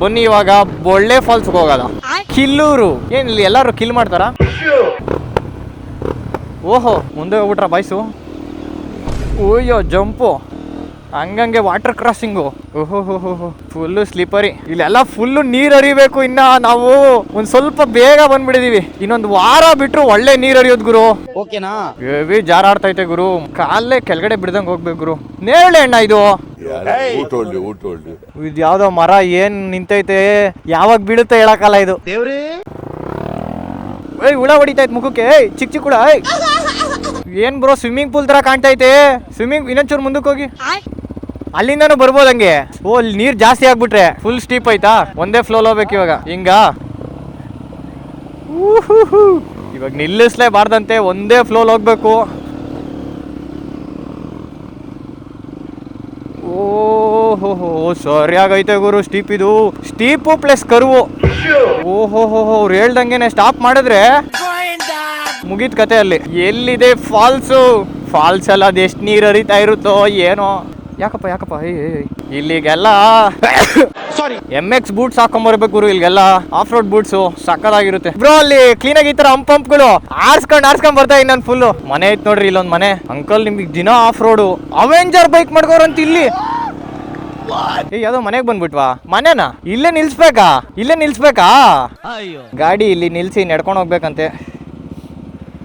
ಬನ್ನಿ ಇವಾಗ ಒಳ್ಳೆ ಫಾಲ್ಸ್ ಹೋಗೋದ. ಕಿಲ್ಲೂರು ಏನ್ ಇಲ್ಲಿ ಎಲ್ಲಾರು ಕಿಲ್ ಮಾಡ್ತಾರ? ಓಹೋ ಮುಂದೆ ಹೋಗ್ಬಿಟ್ರ ಬಾಯ್ಸು. ಓಯ್ಯೋ ಜಂಪು, ಹಂಗಂಗೆ ವಾಟರ್ ಕ್ರಾಸಿಂಗು. ಓಹೋ ಫುಲ್ಲು ಸ್ಲಿಪರಿ. ಇಲ್ಲೆಲ್ಲ ಫುಲ್ಲು ನೀರ್ ಹರಿಬೇಕು. ಇನ್ನ ನಾವು ಒಂದ್ ಸ್ವಲ್ಪ ಬೇಗ ಬಂದ್ಬಿಡಿದೀವಿ. ಇನ್ನೊಂದು ವಾರ ಬಿಟ್ರು ಒಳ್ಳೆ ನೀರ್ ಹರಿಯೋದ್ ಗುರು. ಓಕೆನಾ? ಹೆವಿ ಜಾರಾಡ್ತೈತೆ ಗುರು, ಕಾಲೇ ಕೆಳಗಡೆ ಬಿಡ್ದಂಗ್ ಹೋಗ್ಬೇಕು ಗುರು. ನೇರಳೆ ಹಣ್ಣ ಇದು. ಇದು ಯಾವ್ದೋ ಮರ ಏನ್ ನಿಂತೈತೆ, ಯಾವಾಗ ಬೀಳುತ್ತೆ ಹೇಳಕ್ಕಲ್ಲ ಇದು. ಏಯ್ ಹುಳ ಹೊಡಿತೈತ್ ಮುಖಕ್ಕೆ. ಚಿಕ್ಕ ಚಿಕ್ಕ ಹುಳ. ಏನ್ ಬ್ರೋ ಸ್ವಿಮ್ಮಿಂಗ್ ಪೂಲ್ ತರ ಕಾಣ್ತೈತೆ. ಸ್ವಿಮ್ಮಿಂಗ್ ಇನ್ನೊಂಚೂರು ಮುಂದಕ್ಕೆ ಹೋಗಿ, ಅಲ್ಲಿಂದಾನು ಬರ್ಬೋದು ಹಂಗೆ. ಓ ಅಲ್ಲಿ ನೀರ್ ಜಾಸ್ತಿ ಆಗ್ಬಿಟ್ರೆ ಫುಲ್ ಸ್ಟೀಪ್ ಐತಾ. ಒಂದೇ ಫ್ಲೋ ಹೋಗ್ಬೇಕು ಇವಾಗ. ಹಿಂಗ ಇವಾಗ ನಿಲ್ಲಿಸ್ಲೇಬಾರ್ದಂತೆ, ಒಂದೇ ಫ್ಲೋ ಹೋಗ್ಬೇಕು. ಓಹೋ ಸರಿಯಾಗೈತೆ ಗುರು ಸ್ಟೀಪ್. ಇದು ಸ್ಟೀಪು ಪ್ಲಸ್ ಕರ್ವು. ಓಹೋ ಅವ್ರು ಹೇಳ್ದಂಗೆನೆ ಸ್ಟಾಪ್ ಮಾಡಿದ್ರೆ ಮುಗೀತ್ ಕತೆ. ಅಲ್ಲಿ ಎಲ್ಲಿದೆ ಫಾಲ್ಸು? ಫಾಲ್ಸ್ ಎಲ್ಲ ಅದು ಎಷ್ಟು ನೀರು ಹರಿತಾ ಇರುತ್ತೋ ಏನೋ. ಯಾಕಪ್ಪ ಇಲ್ಲಿಗೆಲ್ಲ MX ಬೂಟ್ಸ್ ಹಾಕೊಂಬರ್ಬೇಕು ಗುರು. ಇಲ್ಲಿಗೆಲ್ಲ ಆಫ್ ರೋಡ್ ಬೂಟ್ಸು ಸಕ್ಕದಾಗಿರುತ್ತೆ ಬ್ರೋ. ಅಲ್ಲಿ ಕ್ಲೀನ್ ಆಗಿ ಈ ತರ ಹಂಪ್ಗಳು ಆರ್ಸ್ಕೊಂಡ್ ಬರ್ತಾ ಇನ್ ಫುಲ್ಲು. ಮನೆ ಐತ್ ನೋಡ್ರಿ ಇಲ್ಲೊಂದ್ ಮನೆ. ಅಂಕಲ್ ನಿಮಗೆ ದಿನ ಆಫ್ ರೋಡು ಅವೆಂಜರ್ ಬೈಕ್ ಮಾಡ್ಕೋರಂತ ಇಲ್ಲಿ. ಯಾವ್ದೋ ಮನೆಗ್ ಬಂದ್ಬಿಟ್ವಾ? ಮನೆನಾ? ಇಲ್ಲೇ ನಿಲ್ಸ್ಬೇಕಾ? ಗಾಡಿ ಇಲ್ಲಿ ನಿಲ್ಸಿ ನಡ್ಕೊಂಡು ಹೋಗ್ಬೇಕಂತೆ.